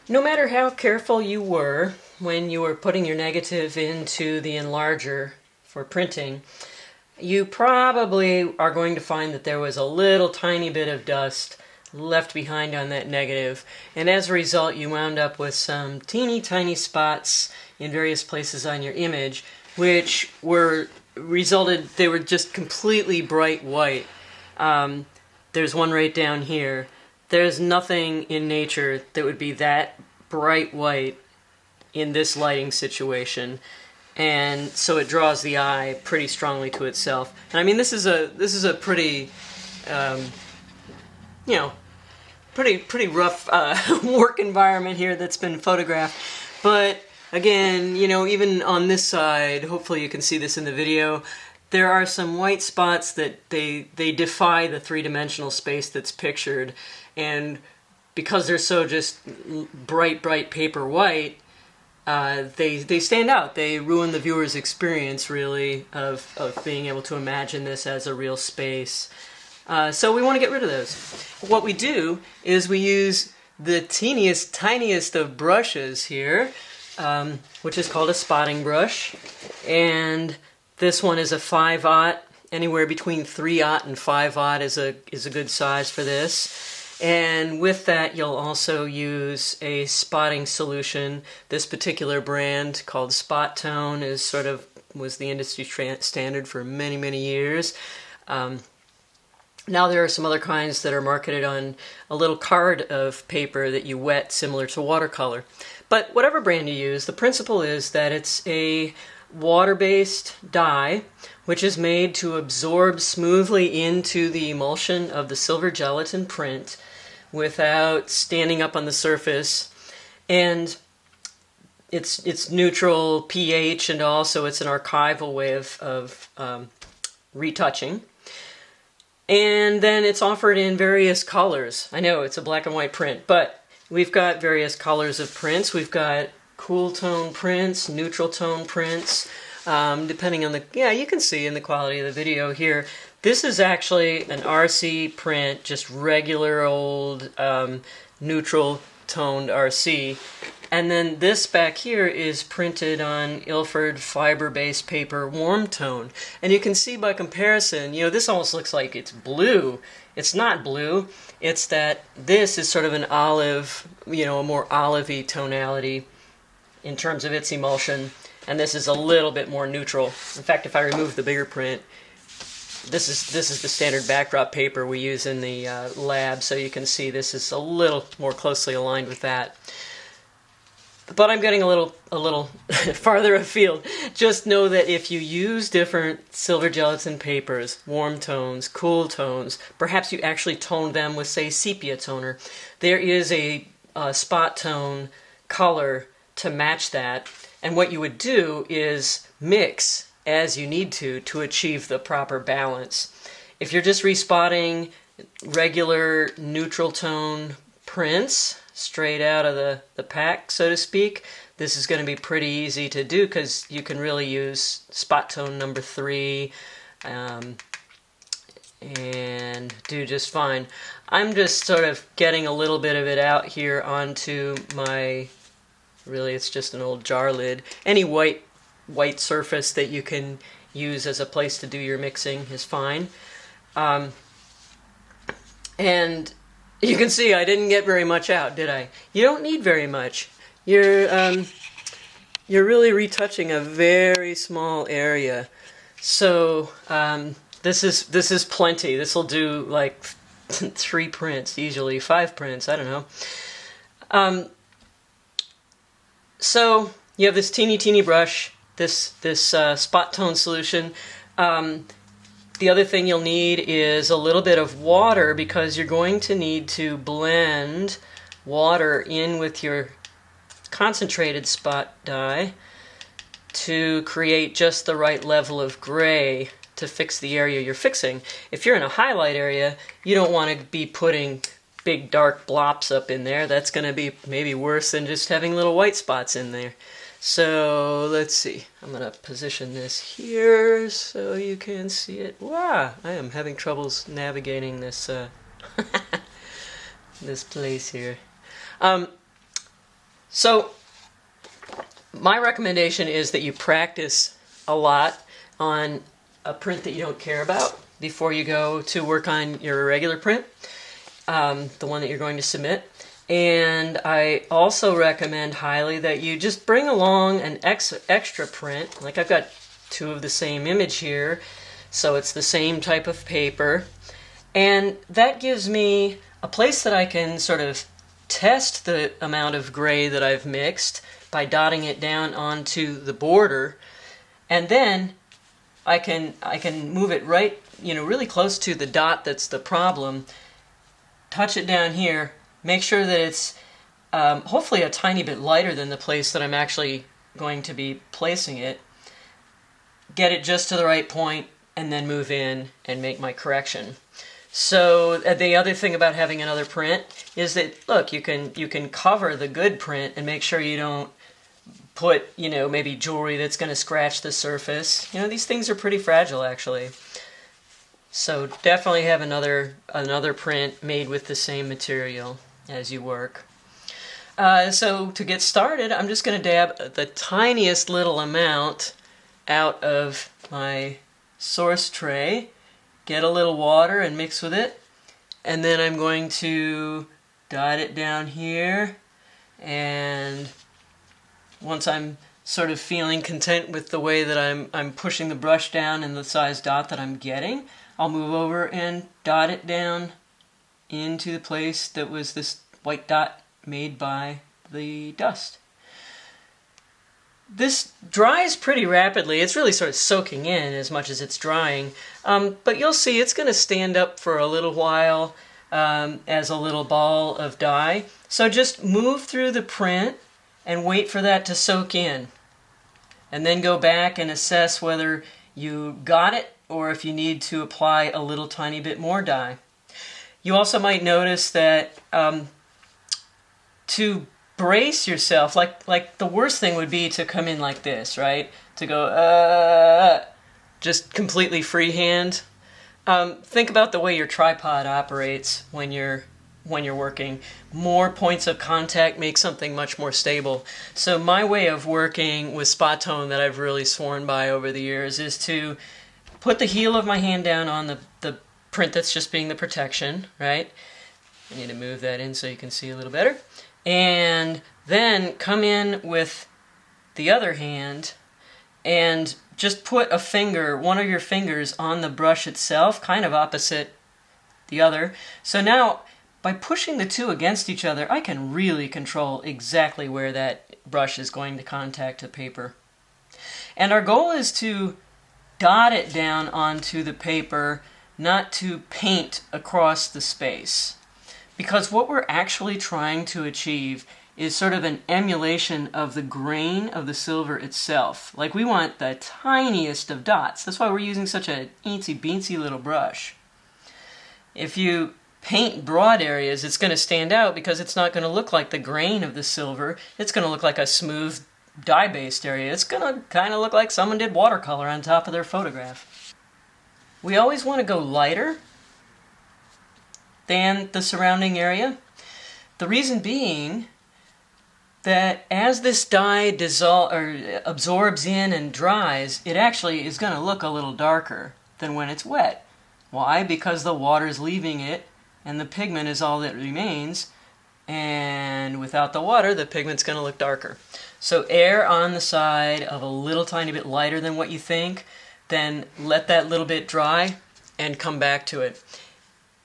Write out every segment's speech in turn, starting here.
No matter how careful you were when you were putting your negative into the enlarger for printing, you probably are going to find that there was a little tiny bit of dust left behind on that negative, and as a result you wound up with some teeny tiny spots in various places on your image, which they were just completely bright white. There's one right down here. There's nothing in nature that would be that bright white in this lighting situation, and so it draws the eye pretty strongly to itself. And I mean, this is a pretty, pretty rough work environment here that's been photographed. But again, even on this side, hopefully you can see this in the video, there are some white spots that they defy the three-dimensional space that's pictured, and because they're so just bright paper white, they stand out. They ruin the viewer's experience, really, of being able to imagine this as a real space. So we want to get rid of those. What we do is we use the tiniest of brushes here, which is called a spotting brush, and this one is a 5/0. Anywhere between 3/0 and 5/0 is a good size for this. And with that, you'll also use a spotting solution. This particular brand, called Spot Tone, was the industry standard for many years. Now there are some other kinds that are marketed on a little card of paper that you wet, similar to watercolor. But whatever brand you use, the principle is that it's a water-based dye which is made to absorb smoothly into the emulsion of the silver gelatin print without standing up on the surface, and it's neutral pH, and also it's an archival way of retouching. And then it's offered in various colors. I know it's a black and white print, but we've got various colors of prints. We've got cool tone prints, neutral tone prints, depending on you can see in the quality of the video here. This is actually an RC print, just regular old neutral toned RC. And then this back here is printed on Ilford fiber-based paper warm tone. And you can see by comparison, this almost looks like it's blue. It's not blue. It's that this is sort of an olive, a more olivey tonality in terms of its emulsion. And this is a little bit more neutral. In fact, if I remove the bigger print, this is the standard backdrop paper we use in the lab, so you can see this is a little more closely aligned with that. But I'm getting a little farther afield. Just know that if you use different silver gelatin papers, warm tones, cool tones, perhaps you actually tone them with, say, sepia toner, there is a spot tone color to match that. And what you would do is mix as you need to achieve the proper balance. If you're just respotting regular neutral tone prints straight out of the pack, so to speak, this is going to be pretty easy to do because you can really use spot tone number 3 and do just fine. I'm just sort of getting a little bit of it out here onto my, really it's just an old jar lid. Any white surface that you can use as a place to do your mixing is fine. And you can see I didn't get very much out, did I? You don't need very much. You're really retouching a very small area. So this is plenty. This will do like 3 prints easily, 5 prints, I don't know. So you have this teeny brush, this spot tone solution. The other thing you'll need is a little bit of water, because you're going to need to blend water in with your concentrated spot dye to create just the right level of gray to fix the area you're fixing. If you're in a highlight area, you don't want to be putting big dark blops up in there. That's going to be maybe worse than just having little white spots in there. So let's see, I'm going to position this here so you can see it. Wow, I am having troubles navigating this this place here. So my recommendation is that you practice a lot on a print that you don't care about before you go to work on your regular print, the one that you're going to submit. And I also recommend highly that you just bring along an extra print. Like I've got two of the same image here, so it's the same type of paper. And that gives me a place that I can sort of test the amount of gray that I've mixed by dotting it down onto the border. And then I can move it right, really close to the dot that's the problem, touch it down here, make sure that it's hopefully a tiny bit lighter than the place that I'm actually going to be placing it, get it just to the right point, and then move in and make my correction. So the other thing about having another print is that, look, you can cover the good print and make sure you don't put, maybe jewelry that's going to scratch the surface. These things are pretty fragile, actually. So definitely have another print made with the same material as you work. So to get started, I'm just going to dab the tiniest little amount out of my source tray, get a little water and mix with it, and then I'm going to dot it down here, and once I'm sort of feeling content with the way that I'm pushing the brush down and the size dot that I'm getting, I'll move over and dot it down into the place that was this white dot made by the dust. This dries pretty rapidly. It's really sort of soaking in as much as it's drying, but you'll see it's going to stand up for a little while as a little ball of dye. So just move through the print and wait for that to soak in, and then go back and assess whether you got it or if you need to apply a little tiny bit more dye. You also might notice that to brace yourself, like the worst thing would be to come in like this, right? To go, just completely freehand. Think about the way your tripod operates when you're working. More points of contact make something much more stable. So my way of working with spot tone that I've really sworn by over the years is to put the heel of my hand down on the print that's just being the protection, right? I need to move that in so you can see a little better. And then come in with the other hand and just put one of your fingers on the brush itself, kind of opposite the other. So now, by pushing the two against each other, I can really control exactly where that brush is going to contact the paper. And our goal is to dot it down onto the paper, not to paint across the space. Because what we're actually trying to achieve is sort of an emulation of the grain of the silver itself. Like, we want the tiniest of dots. That's why we're using such a eensy-beensy little brush. If you paint broad areas, it's going to stand out because it's not going to look like the grain of the silver. It's going to look like a smooth dye-based area. It's going to kind of look like someone did watercolor on top of their photograph. We always want to go lighter than the surrounding area. The reason being that as this dye absorbs in and dries, it actually is going to look a little darker than when it's wet. Why? Because the water is leaving it and the pigment is all that remains, and without the water the pigment's going to look darker. So err on the side of a little tiny bit lighter than what you think, then let that little bit dry and come back to it.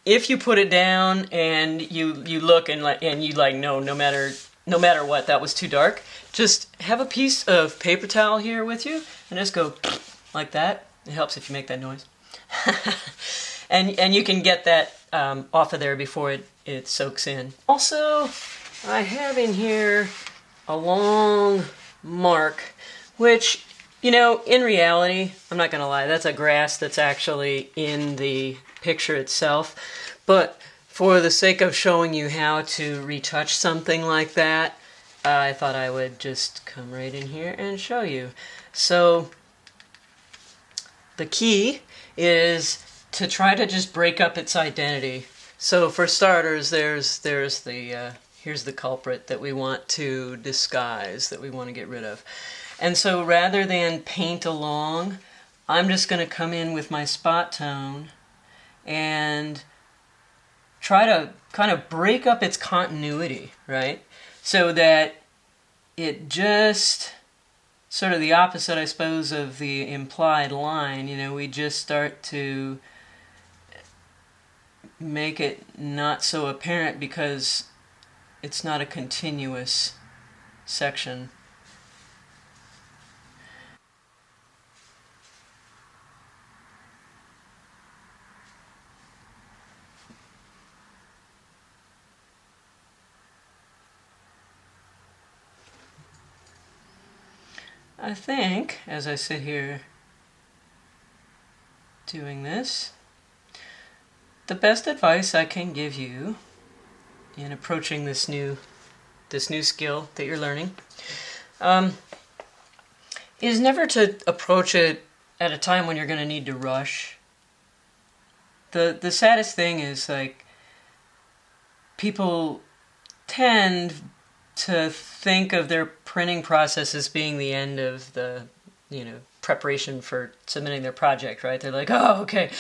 If you put it down and you look and you no matter what, that was too dark, just have a piece of paper towel here with you and just go like that. It helps if you make that noise. and you can get that off of there before it soaks in. Also, I have in here a long mark, which, in reality, I'm not going to lie, that's a grass that's actually in the picture itself. But for the sake of showing you how to retouch something like that, I thought I would just come right in here and show you. So the key is to try to just break up its identity. So for starters, there's the Here's the culprit that we want to disguise, that we want to get rid of. And so rather than paint along, I'm just going to come in with my spot tone and try to kind of break up its continuity, right? So that it just, sort of the opposite, I suppose, of the implied line, you know, we just start to make it not so apparent because it's not a continuous section. I think, as I sit here doing this, the best advice I can give you in approaching this new skill that you're learning is never to approach it at a time when you're going to need to rush. The saddest thing is, like, people tend to think of their printing process as being the end of the, you know, preparation for submitting their project, right? They're like, oh, okay,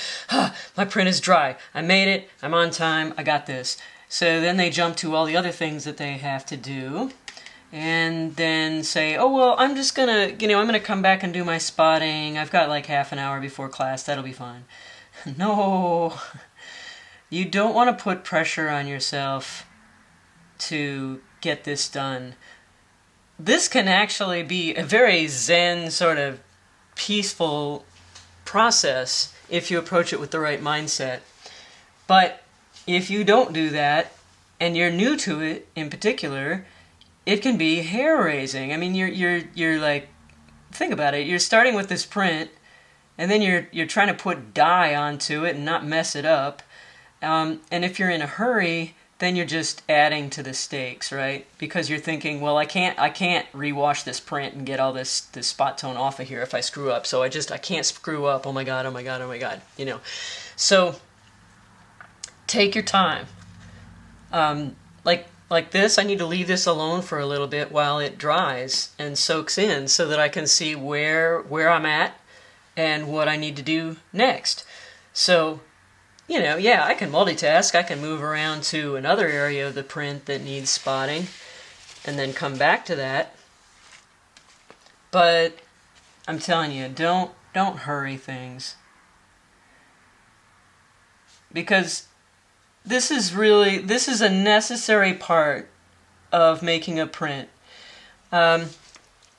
my print is dry. I made it. I'm on time. I got this. So then they jump to all the other things that they have to do and then say, oh, well, I'm just going to, I'm going to come back and do my spotting. I've got like half an hour before class. That'll be fine. No, you don't want to put pressure on yourself to get this done. This can actually be a very zen, sort of peaceful process if you approach it with the right mindset. But if you don't do that, and you're new to it in particular, it can be hair-raising. I mean, you're like, think about it. You're starting with this print, and then you're trying to put dye onto it and not mess it up. And if you're in a hurry, then you're just adding to the stakes, right? Because you're thinking, well, I can't rewash this print and get all this spot tone off of here if I screw up. So I can't screw up. Oh my god, oh my god, oh my god. So take your time. Like this, I need to leave this alone for a little bit while it dries and soaks in so that I can see where I'm at and what I need to do next. So, yeah, I can multitask. I can move around to another area of the print that needs spotting and then come back to that. But I'm telling you, don't hurry things. Because this is a necessary part of making a print.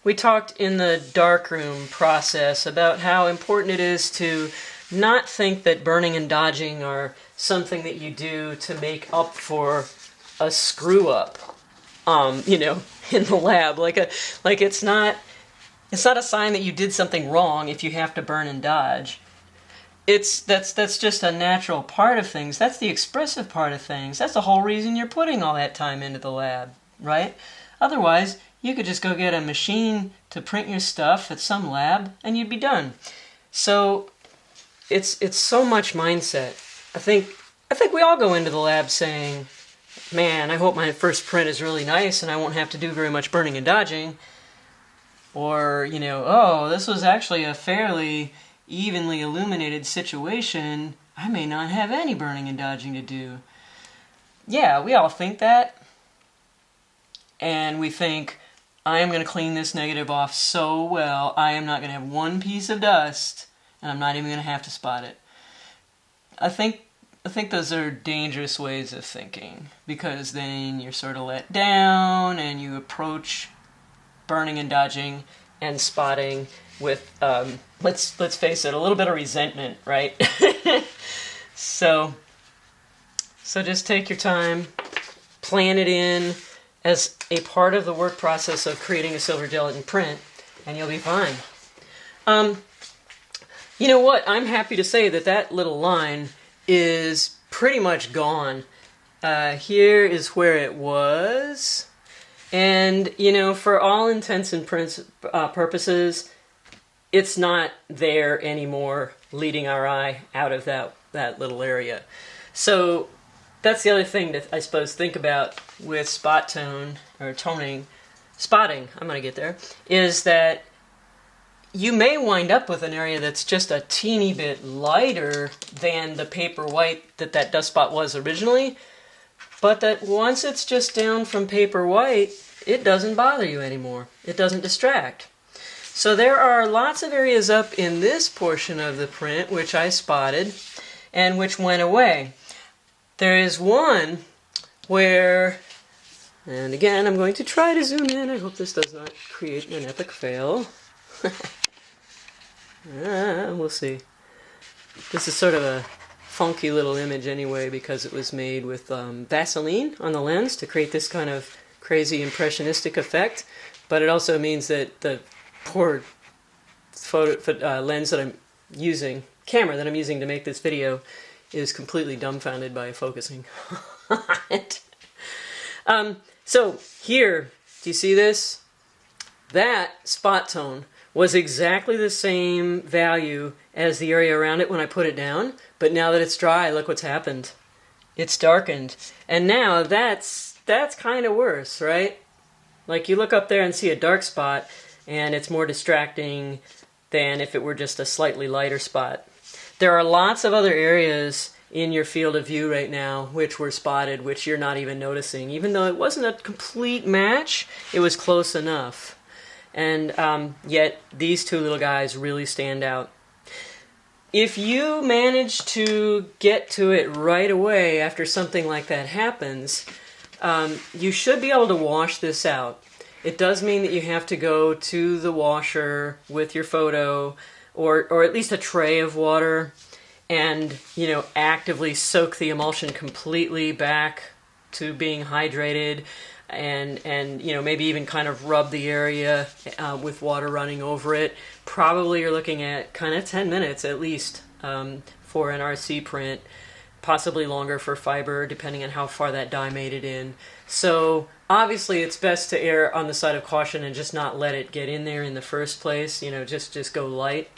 We talked in the darkroom process about how important it is to not think that burning and dodging are something that you do to make up for a screw up, in the lab. Like it's not a sign that you did something wrong if you have to burn and dodge. That's just a natural part of things. That's the expressive part of things. That's the whole reason you're putting all that time into the lab, right? Otherwise, you could just go get a machine to print your stuff at some lab and you'd be done. So it's so much mindset. I think we all go into the lab saying, man, I hope my first print is really nice and I won't have to do very much burning and dodging. Or, oh, this was actually a fairly evenly illuminated situation. I may not have any burning and dodging to do. Yeah, we all think that. And we think, I am going to clean this negative off so well, I am not going to have one piece of dust, and I'm not even going to have to spot it. I think those are dangerous ways of thinking, because then you're sort of let down, and you approach burning and dodging and spotting with, let's face it, a little bit of resentment, right? So just take your time, plan it in as a part of the work process of creating a silver gelatin print, and you'll be fine. You know what? I'm happy to say that little line is pretty much gone. Here is where it was. And, for all intents and purposes, it's not there anymore, leading our eye out of that little area. So that's the other thing that I suppose think about with spot tone or spotting, I'm going to get there, is that you may wind up with an area that's just a teeny bit lighter than the paper white that dust spot was originally, but that once it's just down from paper white, it doesn't bother you anymore. It doesn't distract. So there are lots of areas up in this portion of the print which I spotted and which went away. There is one where, and again I'm going to try to zoom in. I hope this does not create an epic fail. We'll see. This is sort of a funky little image anyway because it was made with Vaseline on the lens to create this kind of crazy impressionistic effect, but it also means that the poor lens that I'm using, camera that I'm using to make this video, is completely dumbfounded by focusing on it. So here, do you see this? That spot tone was exactly the same value as the area around it when I put it down, but now that it's dry, look what's happened. It's darkened. And now that's kind of worse, right? Like you look up there and see a dark spot, and it's more distracting than if it were just a slightly lighter spot. There are lots of other areas in your field of view right now which were spotted, which you're not even noticing. Even though it wasn't a complete match, it was close enough. And yet these two little guys really stand out. If you manage to get to it right away after something like that happens, you should be able to wash this out. It does mean that you have to go to the washer with your photo, or at least a tray of water, and actively soak the emulsion completely back to being hydrated, and maybe even kind of rub the area with water running over it. Probably you're looking at kind of 10 minutes at least for an RC print, possibly longer for fiber depending on how far that dye made it in. So obviously it's best to err on the side of caution and just not let it get in there in the first place, just go light.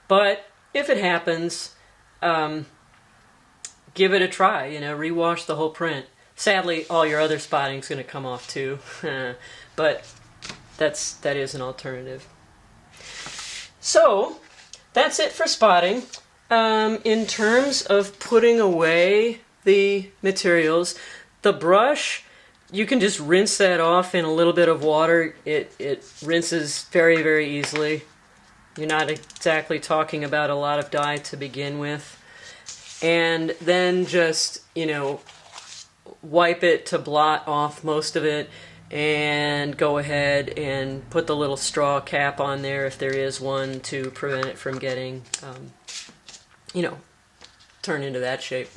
But if it happens, give it a try, rewash the whole print. Sadly, all your other spotting is going to come off too, but that is an alternative. So that's it for spotting. In terms of putting away the materials, the brush, you can just rinse that off in a little bit of water. It rinses very, very easily. You're not exactly talking about a lot of dye to begin with. And then just, wipe it to blot off most of it, and go ahead and put the little straw cap on there if there is one to prevent it from getting, turned into that shape.